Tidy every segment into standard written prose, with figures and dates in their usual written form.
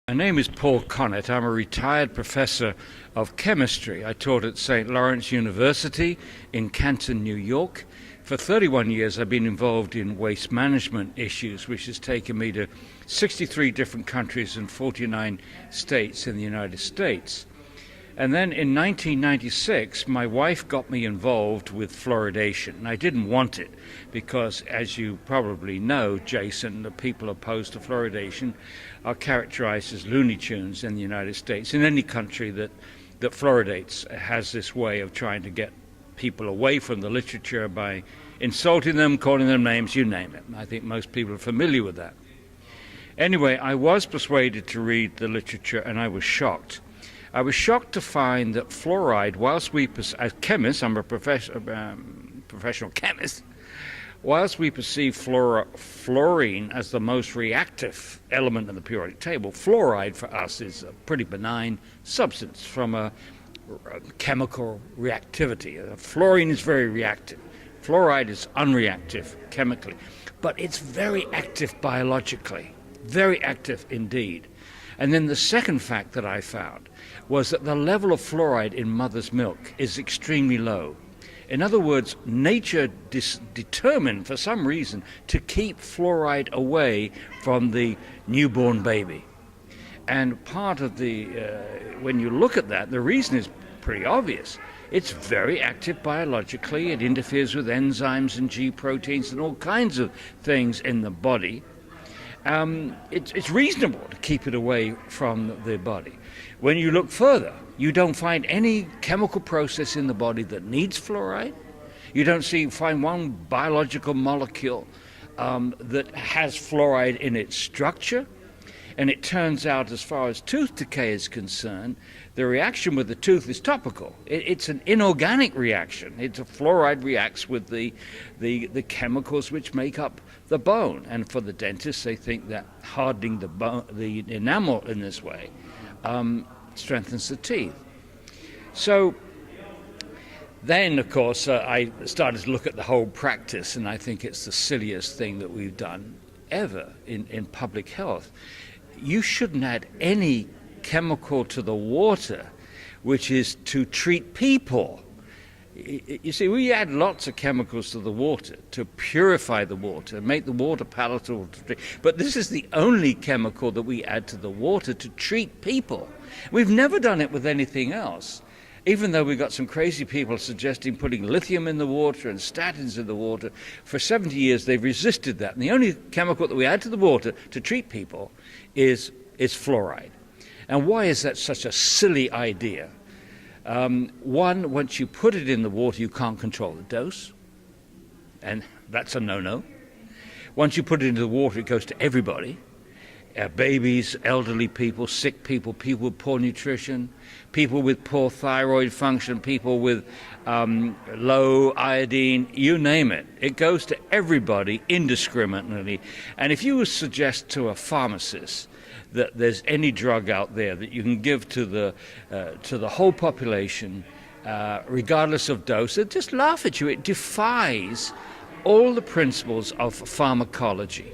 My name is Paul Connett. I'm a retired professor of chemistry. I taught at St. Lawrence University in Canton, New York. For 31 years I've been involved in waste management issues, which has taken me to 63 different countries and 49 states in the United States. And then in 1996, my wife got me involved with fluoridation. And I didn't want it because, as you probably know, Jason, the people opposed to fluoridation are characterized as Looney Tunes in the United States. In any country that fluoridates has this way of trying to get people away from the literature by insulting them, calling them names, you name it. I think most people are familiar with that. Anyway, I was persuaded to read the literature and I was shocked. I was shocked to find that fluoride, whilst we, as chemists, I'm a professional chemist, whilst we perceive fluorine as the most reactive element in the periodic table, fluoride for us is a pretty benign substance from a chemical reactivity. Fluorine is very reactive. Fluoride is unreactive chemically, but it's very active biologically, very active indeed. And then the second fact that I found was that the level of fluoride in mother's milk is extremely low. In other words, nature determined for some reason to keep fluoride away from the newborn baby. And part of when you look at that, the reason is pretty obvious. It's very active biologically. It interferes with enzymes and G proteins and all kinds of things in the body. It's reasonable to keep it away from the body. When you look further, you don't find any chemical process in the body that needs fluoride. You don't find one biological molecule that has fluoride in its structure. And it turns out, as far as tooth decay is concerned, the reaction with the tooth is topical. It's an inorganic reaction. Fluoride reacts with the chemicals which make up the bone. And for the dentists, they think that hardening the enamel in this way strengthens the teeth. So then, of course, I started to look at the whole practice, and I think it's the silliest thing that we've done ever in public health. You shouldn't add any chemical to the water which is to treat people. You see, we add lots of chemicals to the water to purify the water, make the water palatable to drink. But this is the only chemical that we add to the water to treat people. We've never done it with anything else. Even though we've got some crazy people suggesting putting lithium in the water and statins in the water, for 70 years they've resisted that. And the only chemical that we add to the water to treat people is fluoride. And why is that such a silly idea? One, once you put it in the water, you can't control the dose, and that's a no-no. Once you put it into the water, it goes to everybody. Babies, elderly people, sick people, people with poor nutrition, people with poor thyroid function, people with low iodine, you name it. It goes to everybody indiscriminately. And if you suggest to a pharmacist that there's any drug out there that you can give to the whole population, regardless of dose, they'll just laugh at you. It defies all the principles of pharmacology.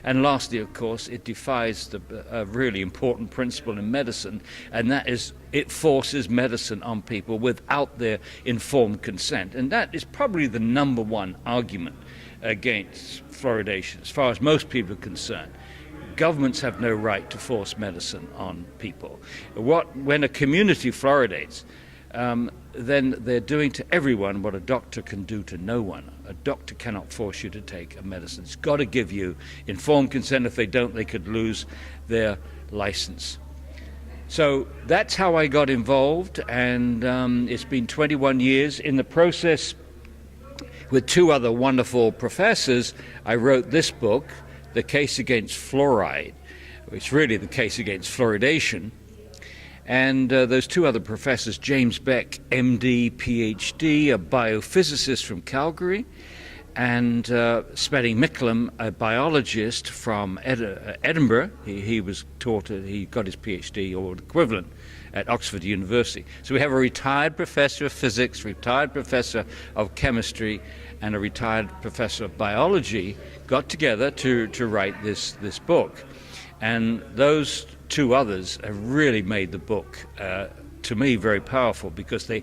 And lastly, of course, it defies a really important principle in medicine, and that is it forces medicine on people without their informed consent. And that is probably the number one argument against fluoridation, as far as most people are concerned. Governments have no right to force medicine on people. When a community fluoridates, then they're doing to everyone what a doctor can do to no one. A doctor cannot force you to take a medicine. It's got to give you informed consent. If they don't, they could lose their license. So that's how I got involved, and it's been 21 years. In the process, with two other wonderful professors, I wrote this book, The Case Against Fluoride, which is really the case against fluoridation. And those two other professors, James Beck, MD, PhD, a biophysicist from Calgary, and Spedding Micklem, a biologist from Edinburgh. He got his PhD or equivalent at Oxford University. So we have a retired professor of physics, retired professor of chemistry, and a retired professor of biology got together to write this book. And those two others have really made the book, to me, very powerful, because they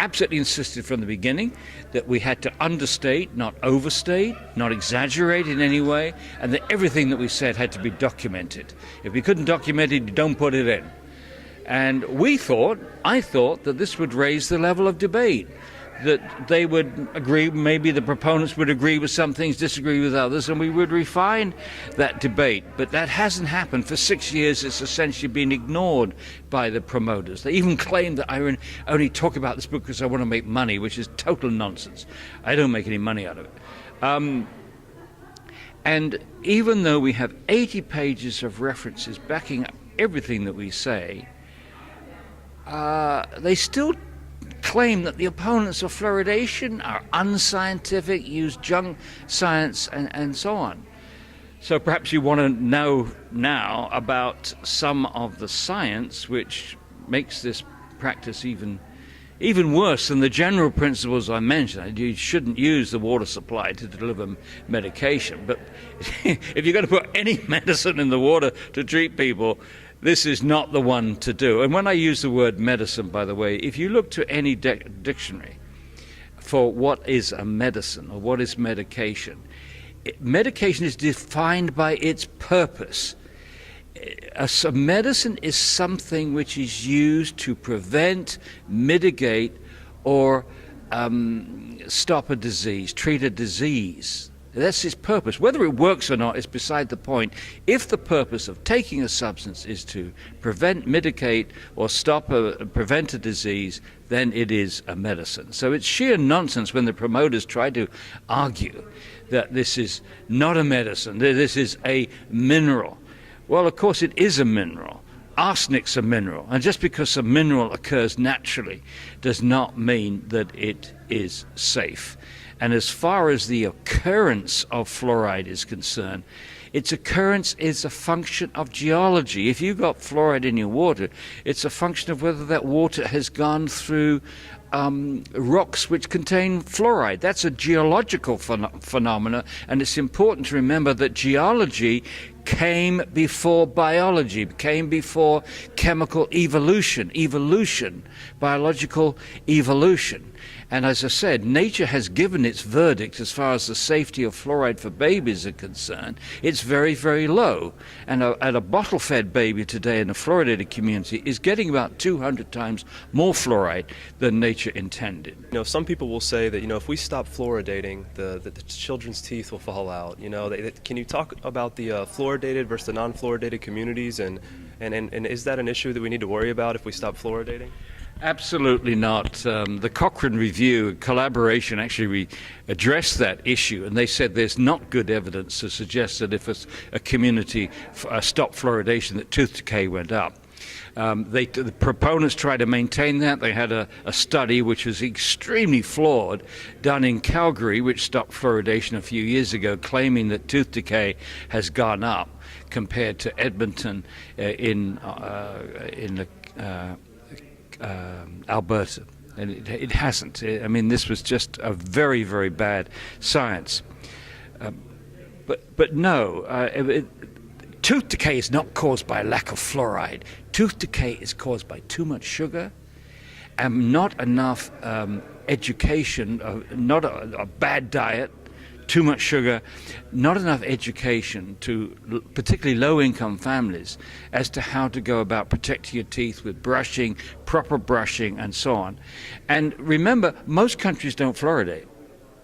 absolutely insisted from the beginning that we had to understate, not overstate, not exaggerate in any way, and that everything that we said had to be documented. If we couldn't document it, you don't put it in. And I thought that this would raise the level of debate, that they would agree, maybe the proponents would agree with some things, disagree with others, and we would refine that debate. But that hasn't happened. For 6 years, it's essentially been ignored by the promoters. They even claim that I only talk about this book because I want to make money, which is total nonsense. I don't make any money out of it. And even though we have 80 pages of references backing up everything that we say, they still claim that the opponents of fluoridation are unscientific, use junk science, and so on. So perhaps you want to know now about some of the science which makes this practice even worse than the general principles I mentioned. You shouldn't use the water supply to deliver medication, but if you're going to put any medicine in the water to treat people, this is not the one to do. And when I use the word medicine, by the way, if you look to any dictionary for what is a medicine or what is medication, medication is defined by its purpose. A medicine is something which is used to prevent, mitigate, or stop a disease, treat a disease. That's its purpose. Whether it works or not is beside the point. If the purpose of taking a substance is to prevent, mitigate, or prevent a disease, then it is a medicine. So it's sheer nonsense when the promoters try to argue that this is not a medicine, that this is a mineral. Well, of course, it is a mineral. Arsenic's a mineral, and just because a mineral occurs naturally does not mean that it is safe. And as far as the occurrence of fluoride is concerned, its occurrence is a function of geology. If you've got fluoride in your water, it's a function of whether that water has gone through rocks which contain fluoride. That's a geological phenomena, and it's important to remember that geology came before biology, came before chemical evolution, biological evolution. And as I said, nature has given its verdict as far as the safety of fluoride for babies are concerned. It's very, very low. And a bottle-fed baby today in the fluoridated community is getting about 200 times more fluoride than nature intended. You know, some people will say that, if we stop fluoridating, the children's teeth will fall out. Can you talk about the fluoridated versus the non-fluoridated communities, and is that an issue that we need to worry about if we stop fluoridating? Absolutely not. The Cochrane Review collaboration actually addressed that issue, and they said there's not good evidence to suggest that if a community stopped fluoridation, that tooth decay went up. The proponents tried to maintain that. They had a study which was extremely flawed, done in Calgary, which stopped fluoridation a few years ago, claiming that tooth decay has gone up compared to Edmonton in Alberta, and it hasn't. I mean, this was just a very, very bad science. But no, tooth decay is not caused by lack of fluoride. Tooth decay is caused by too much sugar and not enough education, not a bad diet, too much sugar, not enough education to particularly low-income families as to how to go about protecting your teeth with brushing, proper brushing, and so on. And remember, most countries don't fluoridate.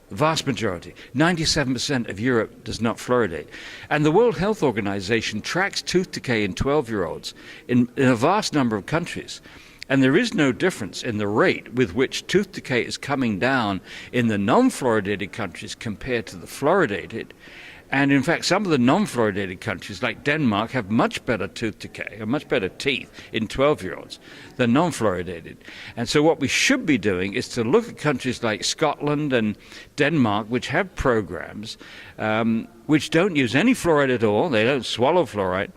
The vast majority, 97% of Europe does not fluoridate. And the World Health Organization tracks tooth decay in 12-year-olds in a vast number of countries. And there is no difference in the rate with which tooth decay is coming down in the non-fluoridated countries compared to the fluoridated. And in fact, some of the non-fluoridated countries, like Denmark, have much better tooth decay, or much better teeth in 12-year-olds than non-fluoridated. And so what we should be doing is to look at countries like Scotland and Denmark, which have programs which don't use any fluoride at all. They don't swallow fluoride.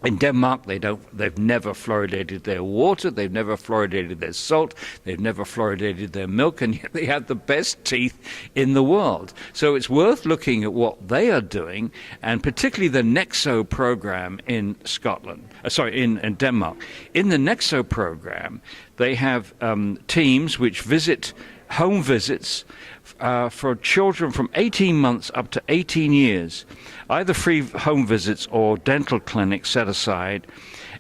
In Denmark, they've never fluoridated their water, they've never fluoridated their salt, they've never fluoridated their milk, and yet they have the best teeth in the world. So it's worth looking at what they are doing, and particularly the Nexo program in in Denmark. In the Nexo program, they have teams which visit home visits for children from 18 months up to 18 years, either free home visits or dental clinics set aside.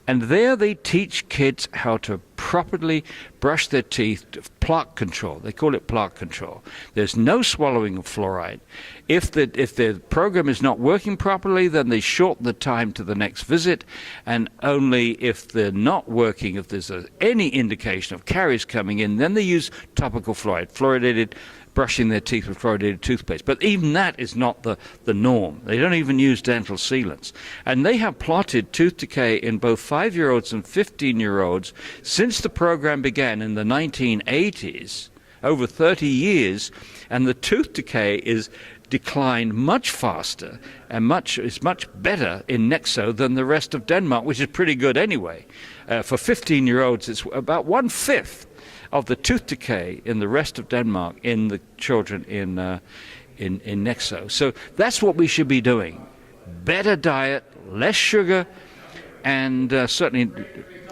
And there they teach kids how to properly brush their teeth, plaque control. They call it plaque control. There's no swallowing of fluoride. If the program is not working properly, then they shorten the time to the next visit, and only if they're not working, if there's any indication of caries coming in, then they use topical fluoridated, brushing their teeth with fluoridated toothpaste. But even that is not the norm. They don't even use dental sealants. And they have plotted tooth decay in both 5-year-olds and 15-year-olds since the program began in the 1980s, over 30 years, and the tooth decay is declined much faster and is much better in Nexo than the rest of Denmark, which is pretty good anyway. For 15-year-olds, it's about 1/5 of the tooth decay in the rest of Denmark in the children in Nexo. So that's what we should be doing. Better diet, less sugar, and certainly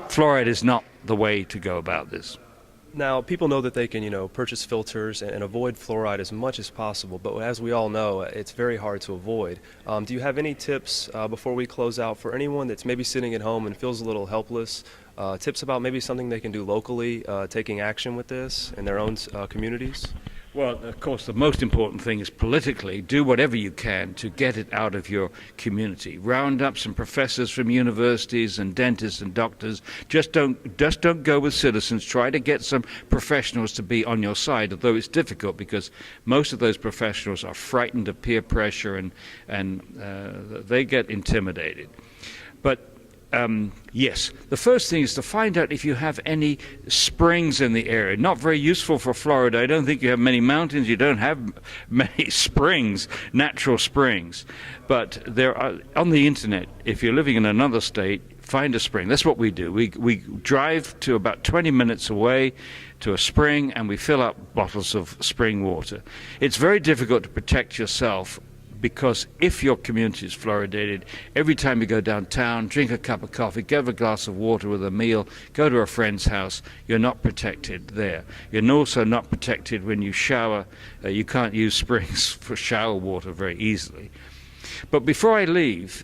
fluoride is not the way to go about this. Now, people know that they can, purchase filters and avoid fluoride as much as possible, but as we all know, it's very hard to avoid. Do you have any tips before we close out for anyone that's maybe sitting at home and feels a little helpless? Tips about maybe something they can do locally, taking action with this in their own communities? Well, of course, the most important thing is politically, do whatever you can to get it out of your community. Round up some professors from universities and dentists and doctors. Just don't go with citizens. Try to get some professionals to be on your side, although it's difficult because most of those professionals are frightened of peer pressure and they get intimidated. But yes, the first thing is to find out if you have any springs in the area. Not very useful for Florida. I don't think you have many mountains. You don't have many springs, natural springs. But there are, on the internet, if you're living in another state, find a spring. That's what we do. We drive to about 20 minutes away to a spring and we fill up bottles of spring water. It's very difficult to protect yourself, because if your community is fluoridated, every time you go downtown, drink a cup of coffee, get a glass of water with a meal, go to a friend's house, you're not protected there. You're also not protected when you shower. You can't use springs for shower water very easily. But before I leave,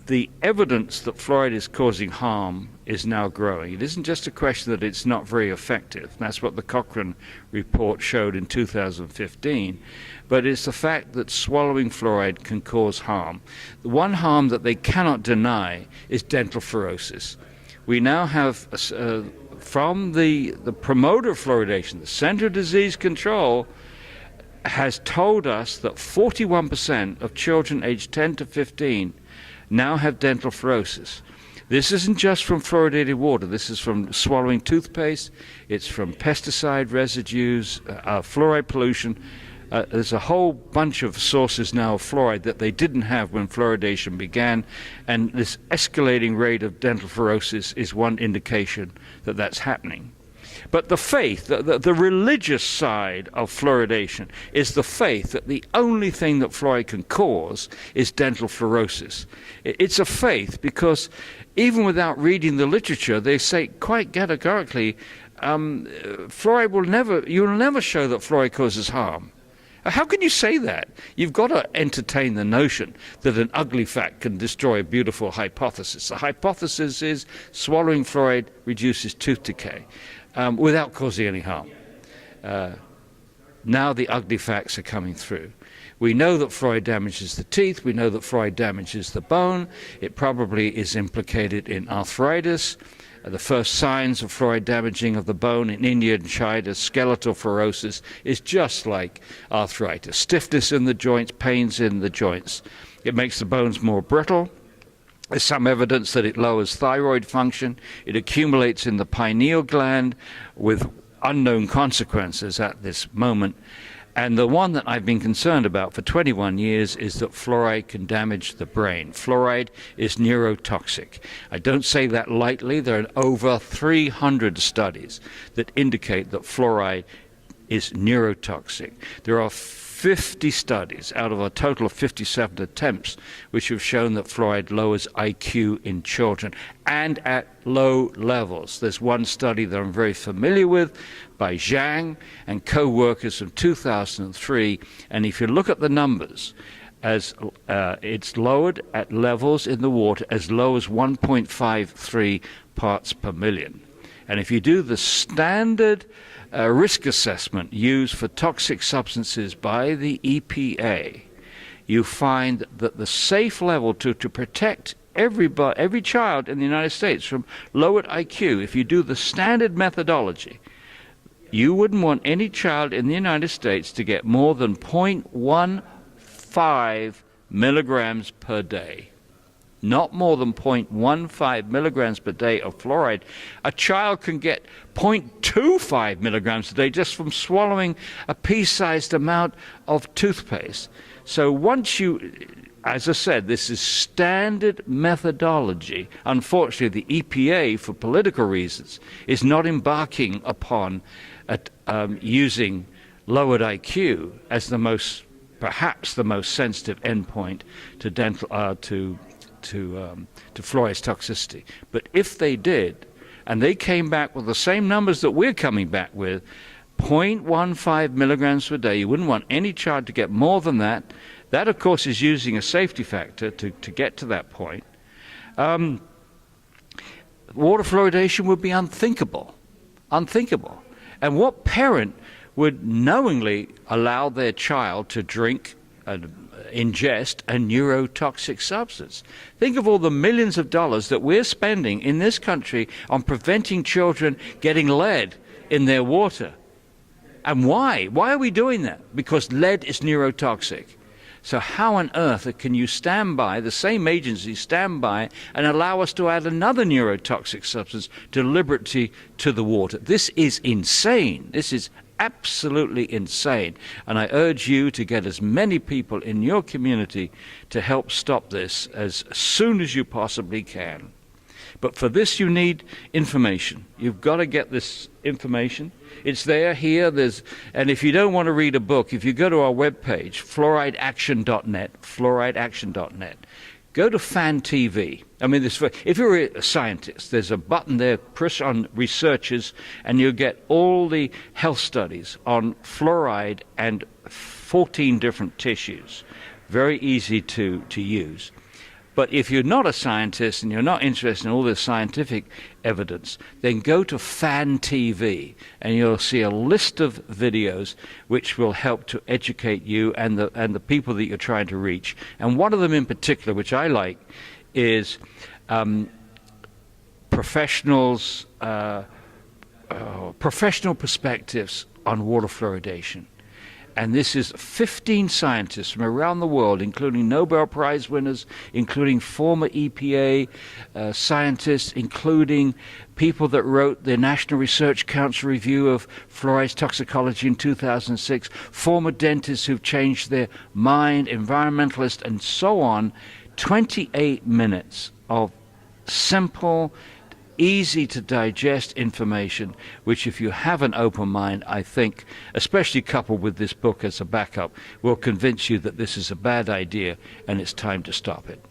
the evidence that fluoride is causing harm is now growing. It isn't just a question that it's not very effective. That's what the Cochrane report showed in 2015. But it's the fact that swallowing fluoride can cause harm. The one harm that they cannot deny is dental fluorosis. We now have, from the promoter of fluoridation, the Center of Disease Control, has told us that 41% of children aged 10 to 15 now have dental fluorosis. This isn't just from fluoridated water. This is from swallowing toothpaste. It's from pesticide residues, fluoride pollution. There's a whole bunch of sources now of fluoride that they didn't have when fluoridation began, and this escalating rate of dental fluorosis is one indication that that's happening. But the faith, the religious side of fluoridation is the faith that the only thing that fluoride can cause is dental fluorosis. It's a faith because even without reading the literature, they say quite categorically, fluoride you'll never show that fluoride causes harm. How can you say that? You've got to entertain the notion that an ugly fact can destroy a beautiful hypothesis. The hypothesis is swallowing fluoride reduces tooth decay without causing any harm. Now the ugly facts are coming through. We know that fluoride damages the teeth. We know that fluoride damages the bone. It probably is implicated in arthritis. The first signs of fluoride damaging of the bone in India and China, skeletal fluorosis, is just like arthritis. Stiffness in the joints, pains in the joints. It makes the bones more brittle. There's some evidence that it lowers thyroid function. It accumulates in the pineal gland with unknown consequences at this moment. And the one that I've been concerned about for 21 years is that fluoride can damage the brain. Fluoride is neurotoxic. I don't say that lightly. There are over 300 studies that indicate that fluoride is neurotoxic. There are 50 studies out of a total of 57 attempts which have shown that fluoride lowers IQ in children and at low levels. There's one study that I'm very familiar with by Zhang and co-workers from 2003, and if you look at the numbers, as it's lowered at levels in the water as low as 1.53 parts per million. And if you do the standard risk assessment used for toxic substances by the EPA, you find that the safe level to protect every child in the United States from lowered IQ, if you do the standard methodology, you wouldn't want any child in the United States to get more than 0.15 milligrams per day. Not more than 0.15 milligrams per day of fluoride. A child can get 0.25 milligrams a day just from swallowing a pea-sized amount of toothpaste. So once you, as I said, this is standard methodology. Unfortunately, the EPA, for political reasons, is not embarking upon using lowered IQ as perhaps the most sensitive endpoint to fluoride's toxicity. But if they did, and they came back with the same numbers that we're coming back with, 0.15 milligrams per day, you wouldn't want any child to get more than that. That, of course, is using a safety factor to get to that point. Water fluoridation would be unthinkable. Unthinkable. And what parent would knowingly allow their child to drink ingest a neurotoxic substance? Think of all the millions of dollars that we're spending in this country on preventing children getting lead in their water. And why? Why are we doing that? Because lead is neurotoxic. So how on earth can you stand by, the same agency stand by, and allow us to add another neurotoxic substance deliberately to the water? This is insane. This is absolutely insane. And I urge you to get as many people in your community to help stop this as soon as you possibly can. But for this you need information. You've got to get this information. It's there, here, and if you don't want to read a book, if you go to our webpage, fluorideaction.net, go to Fan TV. I mean, if you're a scientist, there's a button there, press on researchers, and you'll get all the health studies on fluoride and 14 different tissues. Very easy to use. But if you're not a scientist and you're not interested in all this scientific evidence, then go to Fan TV and you'll see a list of videos which will help to educate you and the people that you're trying to reach. And one of them in particular, which I like, is professional perspectives on water fluoridation. And this is 15 scientists from around the world, including Nobel Prize winners, including former EPA scientists, including people that wrote the National Research Council review of fluoride's toxicology in 2006, former dentists who've changed their mind, environmentalists, and so on. 28 minutes of simple, easy to digest information, which if you have an open mind, I think, especially coupled with this book as a backup, will convince you that this is a bad idea and it's time to stop it.